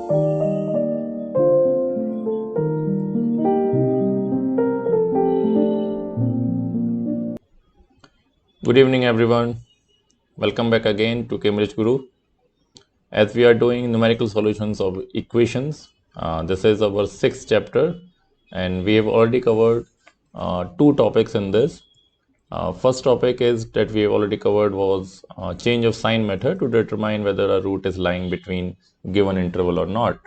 Good evening, everyone. Welcome back again to Cambridge Guru. As we are doing numerical solutions of equations, this is our sixth chapter, and we have already covered two topics in this. First topic is that we have already covered was change of sign method to determine whether a root is lying between given interval or not.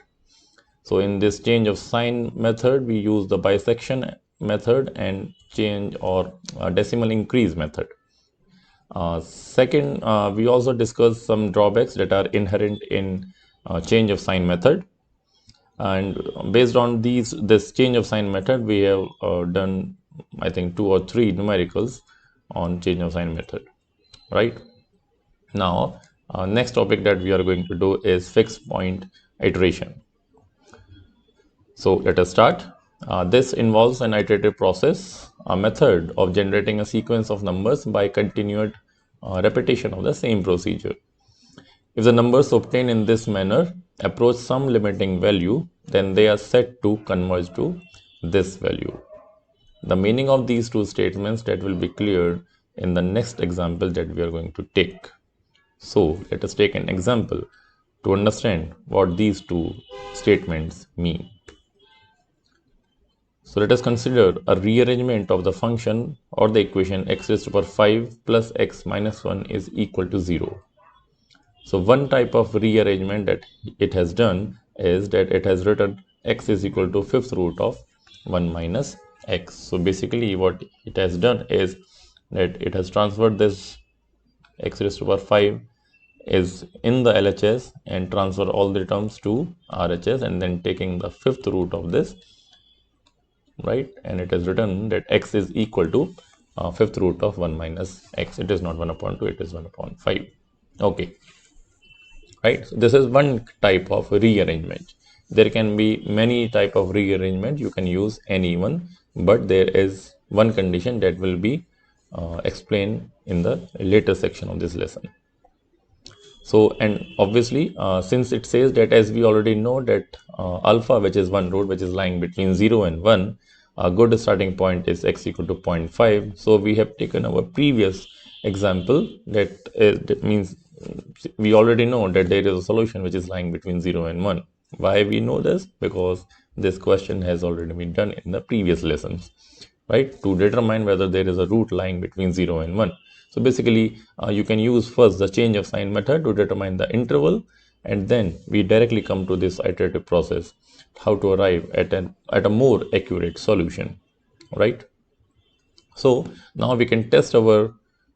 So in this change of sign method, we use the bisection method and change or decimal increase method. Second, we also discussed some drawbacks that are inherent in change of sign method. And based on this change of sign method, we have done, I think, 2 or 3 numericals on change of sign method, right? Now, next topic that we are going to do is fixed point iteration. So let us start. This involves an iterative process, a method of generating a sequence of numbers by continued repetition of the same procedure. If the numbers obtained in this manner approach some limiting value, then they are said to converge to this value. The meaning of these two statements that will be cleared in the next example that we are going to take. So let us take an example to understand what these two statements mean. So let us consider a rearrangement of the function or the equation x raised to the power 5 plus x minus 1 is equal to 0. So one type of rearrangement that it has done is that it has written x is equal to fifth root of 1 minus x. So basically what it has done is that it has transferred this x raised to the power 5 is in the LHS and transfer all the terms to RHS and then taking the fifth root of this, right, and it is written that x is equal to fifth root of 1 minus x. It is not 1 upon 2, it is 1 upon 5. Okay, right. So this is one type of rearrangement. There can be many type of rearrangement. You can use any one, but there is one condition that will be explained in the later section of this lesson. So, and obviously, since it says that, as we already know that alpha, which is one root which is lying between 0 and 1, a good starting point is x equal to 0.5. So we have taken our previous example that means we already know that there is a solution which is lying between 0 and 1. Why we know this? Because this question has already been done in the previous lessons, right? To determine whether there is a root lying between 0 and 1. So basically, you can use first the change of sign method to determine the interval, and then we directly come to this iterative process, how to arrive at a more accurate solution, right? So now we can test our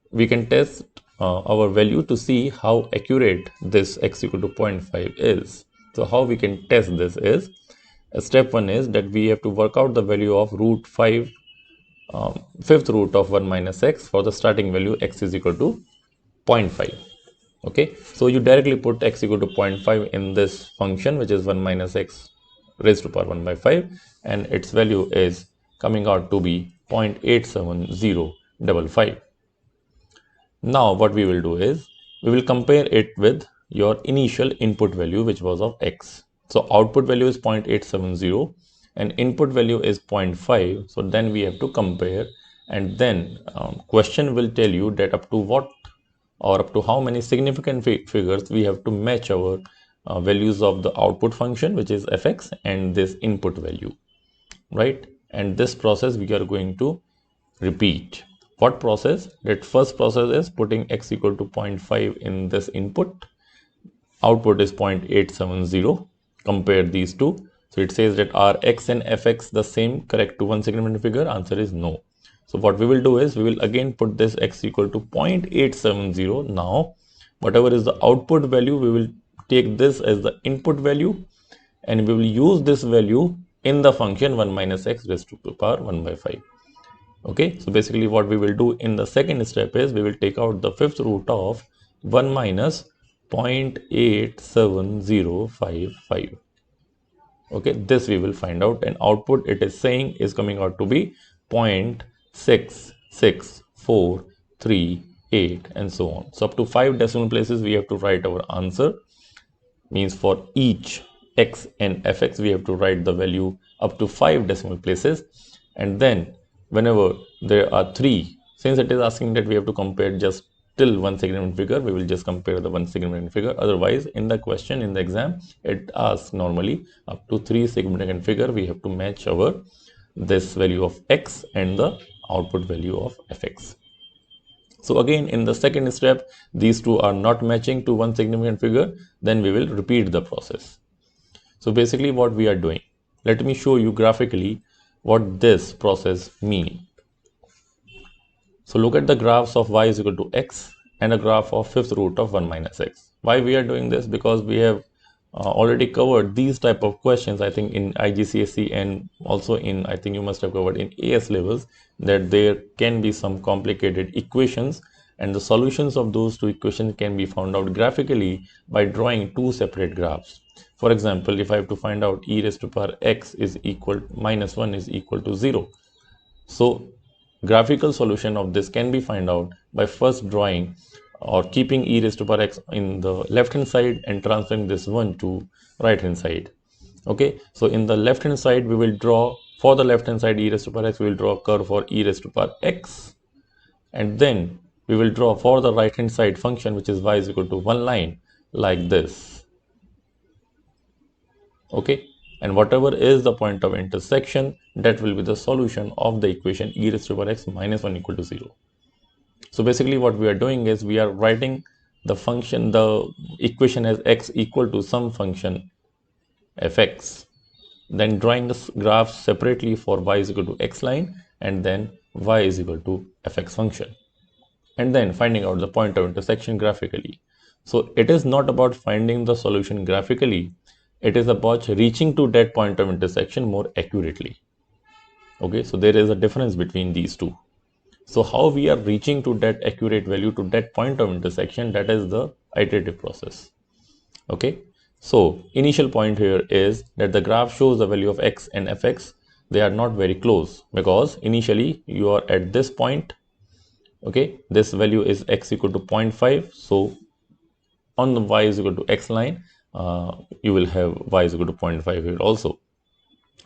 value to see how accurate this x equal to 0.5 is. So how we can test this is, step 1 is that we have to work out the value of root 5 fifth root of 1 minus x for the starting value x is equal to 0.5. Okay, so you directly put x equal to 0.5 in this function, which is 1 minus x raised to power 1 by 5, and its value is coming out to be 0.87055. Now what we will do is we will compare it with your initial input value, which was of x. So output value is 0.870 and input value is 0.5. So then we have to compare, and then question will tell you that up to what or up to how many significant figures we have to match our values of the output function, which is fx, and this input value, right? And this process we are going to repeat. What process? That first process is putting x equal to 0.5 in this input, output is 0.870, compare these two. So it says that are x and fx the same, correct to one significant figure? Answer is no. So what we will do is we will again put this x equal to 0.870. Now whatever is the output value, we will take this as the input value and we will use this value in the function 1 minus x raised to the power 1 by 5. Okay, so basically what we will do in the second step is we will take out the fifth root of 1 minus 0.87055. Okay, this we will find out, and output it is saying is coming out to be 0.66438 and so on. So up to 5 decimal places we have to write our answer, means for each x and fx, we have to write the value up to 5 decimal places, and then whenever there are 3, since it is asking that we have to compare just till one significant figure, we will just compare the one significant figure. Otherwise, in the question, in the exam, it asks normally up to 3 significant figure, we have to match our this value of x and the output value of fx. So again, in the second step, these two are not matching to one significant figure, then we will repeat the process. So basically what we are doing, let me show you graphically what this process means. So look at the graphs of y is equal to x and a graph of fifth root of 1 minus x. Why we are doing this? Because we have already covered these type of questions, I think in IGCSE, and also in, I think you must have covered in AS levels, that there can be some complicated equations, and the solutions of those two equations can be found out graphically by drawing two separate graphs. For example, if I have to find out e raised to power x is equal minus 1 is equal to 0. So graphical solution of this can be found out by first drawing or keeping e raised to power x in the left hand side and transferring this one to right hand side. Okay, so in the left hand side we will draw, for the left hand side e raised to power x, we will draw a curve for e raised to power x, and then we will draw for the right hand side function, which is y is equal to one line like this. Okay, and whatever is the point of intersection, that will be the solution of the equation e raised to power x minus 1 equal to 0. So basically what we are doing is we are writing the function, the equation as x equal to some function fx, then drawing the graph separately for y is equal to x line, and then y is equal to fx function, and then finding out the point of intersection graphically. So it is not about finding the solution graphically, it is about reaching to that point of intersection more accurately. Okay, so there is a difference between these two. So how we are reaching to that accurate value, to that point of intersection, that is the iterative process. Okay, so initial point here is that the graph shows the value of x and fx. They are not very close because initially you are at this point. Okay, this value is x equal to 0.5. So on the y is equal to x line, you will have y is equal to 0.5 here also.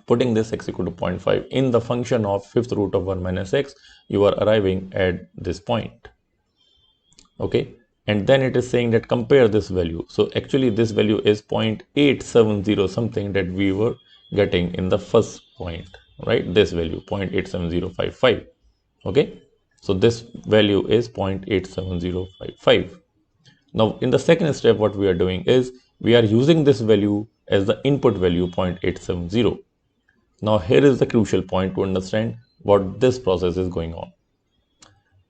Putting this x equal to 0.5 in the function of fifth root of 1 minus x, you are arriving at this point. Okay, and then it is saying that compare this value. So actually this value is 0.870 something that we were getting in the first point, right? This value 0.87055. Okay, so this value is 0.87055. Now in the second step, what we are doing is we are using this value as the input value 0.870. Now here is the crucial point to understand what this process is going on.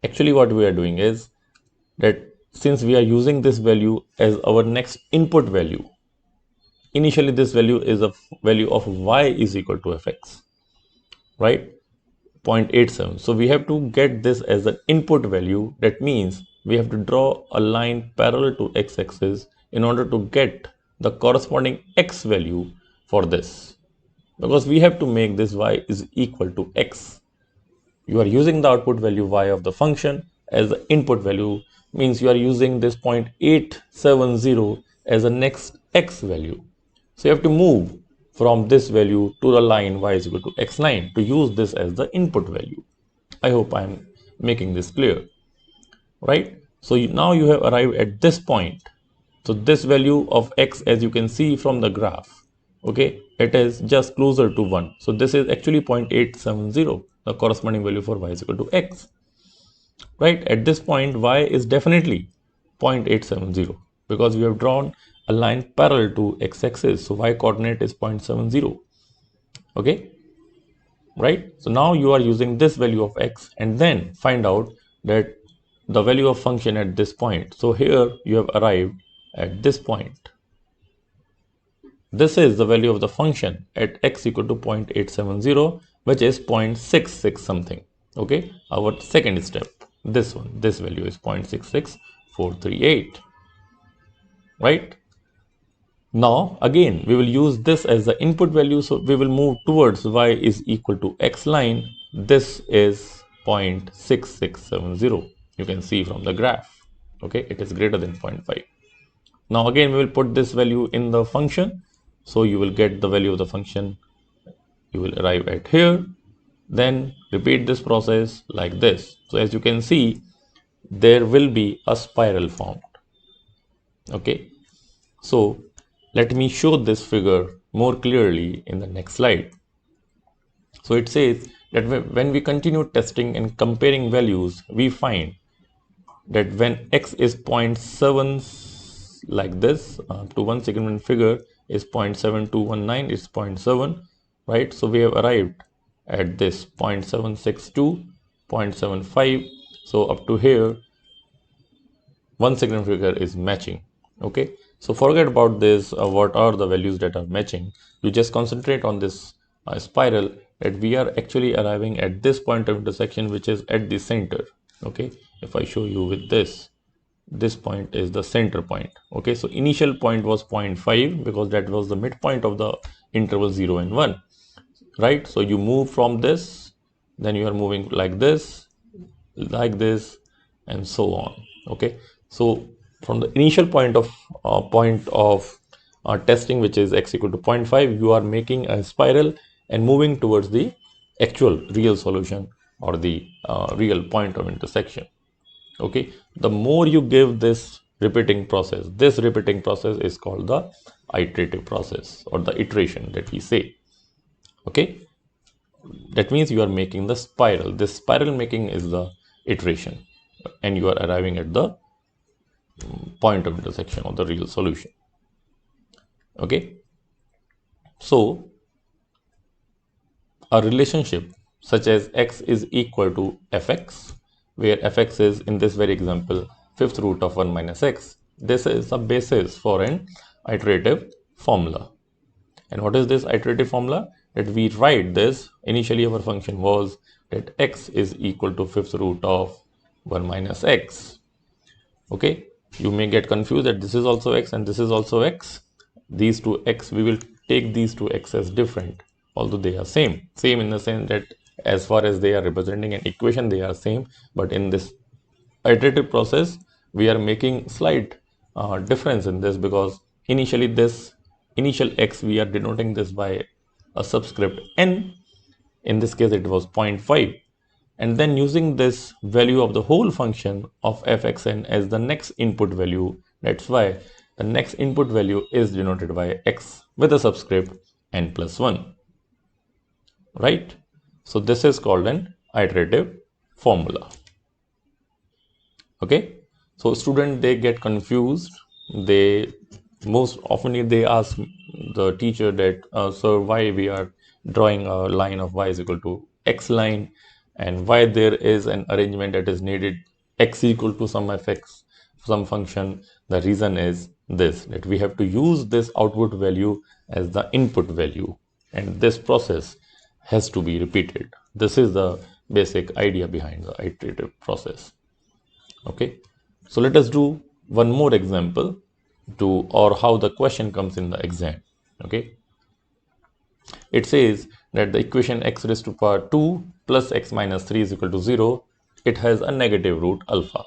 Actually what we are doing is that since we are using this value as our next input value, initially this value is a value of y is equal to fx, right? 0.87. So we have to get this as an input value. That means we have to draw a line parallel to x-axis in order to get the corresponding x value for this, because we have to make this y is equal to x. You are using the output value y of the function as the input value, means you are using this 0.870 as the next x value. So you have to move from this value to the line y is equal to x line to use this as the input value. I hope I am making this clear, right? So now you have arrived at this point. So this value of x, as you can see from the graph, okay, it is just closer to 1. So this is actually 0.870, the corresponding value for y is equal to x, right? At this point, y is definitely 0.870 because we have drawn a line parallel to x-axis. So y coordinate is 0.70, okay, right? So now you are using this value of x and then find out that the value of function at this point. So here you have arrived at this point. This is the value of the function at x equal to 0.870, which is 0.66 something. Okay, our second step, this one, this value is 0.66438, right? Now again we will use this as the input value, so we will move towards y is equal to x line. This is 0.6670, you can see from the graph. Okay, it is greater than 0.5. Now again we will put this value in the function. So you will get the value of the function, you will arrive at here, then repeat this process like this. So as you can see, there will be a spiral formed. Okay, so let me show this figure more clearly in the next slide. So it says that when we continue testing and comparing values, we find that when x is 0.7 like this, to 1 segment figure is 0.7219, it's 0.7, right? So we have arrived at this 0.762, 0.75. So up to here, 1 segment figure is matching. Okay, so forget about this, what are the values that are matching. You just concentrate on this spiral, that we are actually arriving at this point of intersection, which is at the center. Okay, if I show you with this point is the center point. Okay, so initial point was 0.5 because that was the midpoint of the interval 0 and 1, right? So you move from this, then you are moving like this, and so on. Okay, so from the initial point of testing, which is x equal to 0.5, you are making a spiral and moving towards the actual real solution or the real point of intersection. Okay, the more you give this repeating process is called the iterative process, or the iteration that we say. Okay, that means you are making the spiral. This spiral making is the iteration, and you are arriving at the point of intersection of the real solution. Okay, so a relationship such as x is equal to fx, where fx is, in this very example, fifth root of 1 minus x. This is a basis for an iterative formula. And what is this iterative formula? That we write this, initially our function was that x is equal to fifth root of 1 minus x. Okay, you may get confused that this is also x and this is also x. These two x, we will take these two x as different, although they are same in the sense that as far as they are representing an equation, they are same. But in this iterative process, we are making slight difference in this, because initially this initial x, we are denoting this by a subscript n. In this case, it was 0.5. And then using this value of the whole function of fxn as the next input value. That's why the next input value is denoted by x with a subscript n plus 1. Right? So this is called an iterative formula. Okay, so student, they get confused. They most often they ask the teacher that sir, why we are drawing a line of y is equal to x line, and why there is an arrangement that is needed x equal to some fx, some function. The reason is this, that we have to use this output value as the input value, and this process has to be repeated. This is the basic idea behind the iterative process. Okay, so let us do one more example to, or how the question comes in the exam. Okay, it says that the equation x raised to power 2 plus x minus 3 is equal to 0. It has a negative root alpha.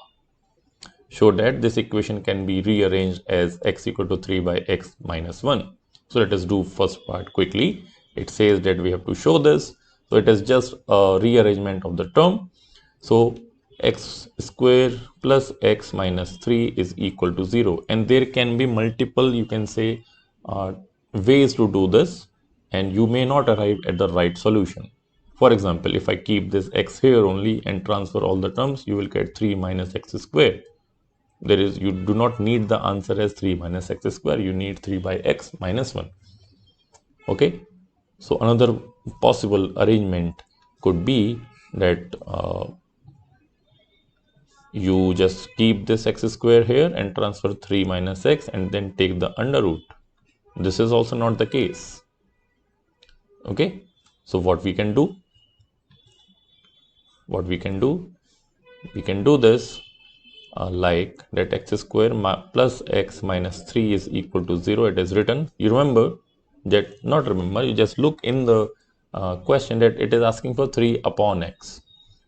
Show that this equation can be rearranged as x equal to 3 by x minus 1. So let us do first part quickly. It says that we have to show this. So it is just a rearrangement of the term. So x square plus x minus 3 is equal to 0. And there can be multiple, you can say, ways to do this, and you may not arrive at the right solution. For example, if I keep this x here only and transfer all the terms, you will get 3 minus x square. You do not need the answer as 3 minus x square, you need 3 by x minus 1. Okay, so another possible arrangement could be that you just keep this x square here and transfer 3 minus x and then take the under root. This is also not the case. Okay, so what we can do, we can do this like that x square plus x minus 3 is equal to 0. It is written. You remember that, not remember, you just look in the question that it is asking for 3 upon x.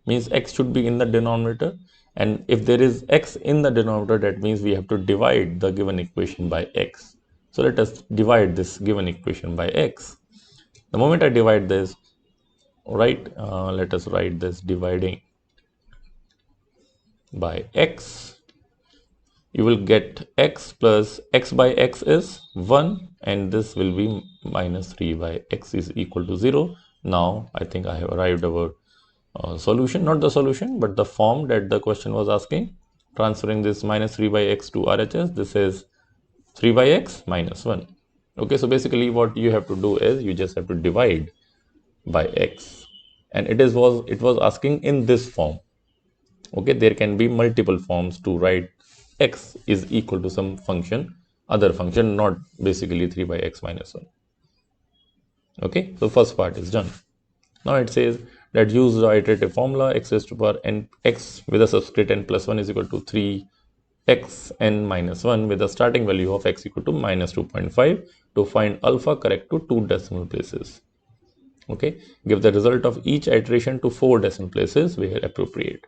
Means x should be in the denominator, and if there is x in the denominator, that means we have to divide the given equation by x. So let us divide this given equation by x. The moment I divide this, right, let us write this dividing by x. You will get x plus x by x is 1, and this will be minus 3 by x is equal to 0. Now I think I have arrived our solution, not the solution, but the form that the question was asking. Transferring this minus 3 by x to RHS, this is 3 by x minus 1. Okay, so basically what you have to do is you just have to divide by x, and it was asking in this form. Okay, there can be multiple forms to write x is equal to some function, other function, not basically 3 by x minus 1. Okay, so first part is done. Now it says that use the iterative formula x raised to power n x with a subscript n plus 1 is equal to 3 x n minus 1 with a starting value of x equal to minus 2.5 to find alpha correct to 2 decimal places. Okay, give the result of each iteration to 4 decimal places where appropriate.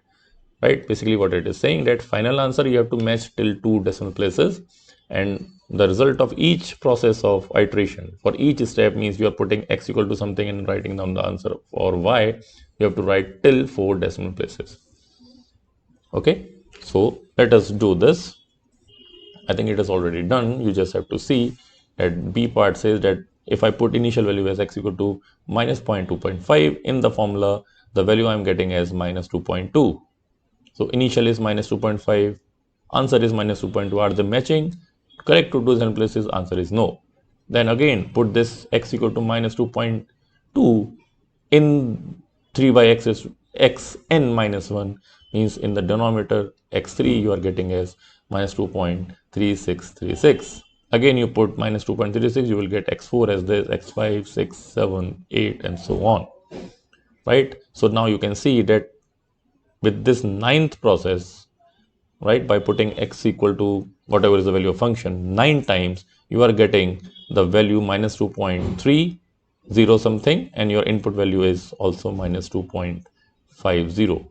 Right, basically what it is saying, that final answer you have to match till 2 decimal places, and the result of each process of iteration for each step means you are putting x equal to something and writing down the answer, or y you have to write till 4 decimal places. Okay, so let us do this. I think it is already done. You just have to see that B part says that if I put initial value as x equal to minus 0.2.5 in the formula, the value I am getting as minus 2.2. So initial is minus 2.5, answer is minus 2.2. Are they matching? Correct to 2 decimal places, answer is no. Then again put this x equal to minus 2.2 in 3 by x is x n minus 1, means in the denominator x3 you are getting as minus 2.3636. Again you put minus 2.36, you will get x4 as this, x5, 6, 7, 8 and so on. Right? So now you can see that with this ninth process, right, by putting x equal to whatever is the value of function 9 times, you are getting the value minus 2.30 something, and your input value is also minus 2.50.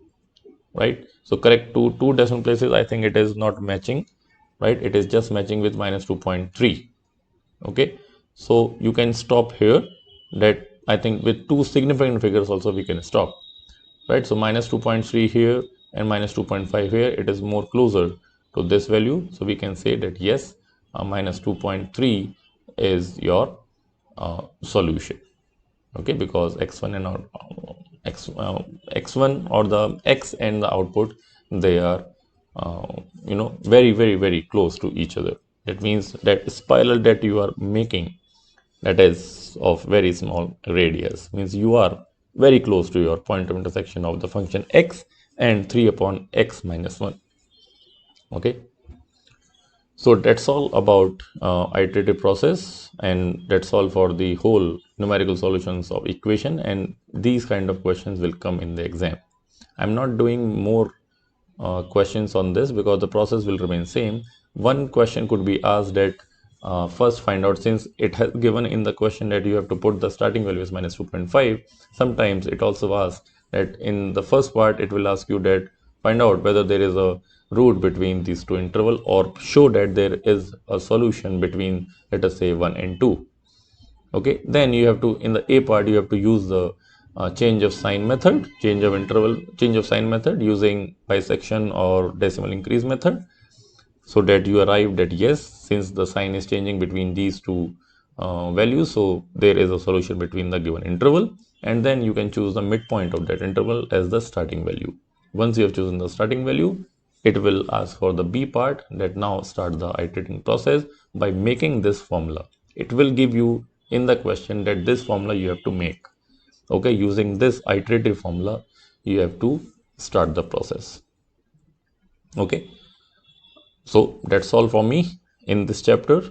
Right, so correct to 2 decimal places, I think it is not matching. Right, it is just matching with minus 2.3. Okay, so you can stop here. That I think with 2 significant figures also we can stop. Right, so minus 2.3 here and minus 2.5 here, it is more closer to this value, so we can say that yes, minus 2.3 is your solution. Okay, because x1 and x1 or the x and the output, they are very close to each other. That means that spiral that you are making, that is of very small radius, means you are very close to your point of intersection of the function x and 3 upon x minus 1. Okay, so that's all about iterative process, and that's all for the whole numerical solutions of equation, and these kind of questions will come in the exam. I'm not doing more questions on this because the process will remain same. One question could be asked that first find out, since it has given in the question that you have to put the starting value as minus 2.5, sometimes it also asks that in the first part it will ask you that find out whether there is a root between these two interval, or show that there is a solution between, let us say, 1 and 2. Okay, then you have to, in the A part, you have to use the change of sign method, change of sign method using bisection or decimal increase method, so that you arrived at yes, since the sign is changing between these two values, so there is a solution between the given interval, and then you can choose the midpoint of that interval as the starting value. Once you have chosen the starting value, it will ask for the B part, that now start the iterating process by making this formula. It will give you in the question that this formula you have to make. Okay, using this iterative formula you have to start the process. Okay, so that's all for me in this chapter.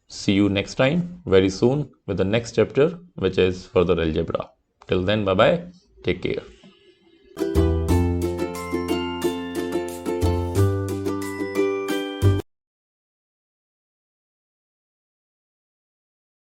See you next time very soon with the next chapter, which is further algebra. Till then, bye bye, take care.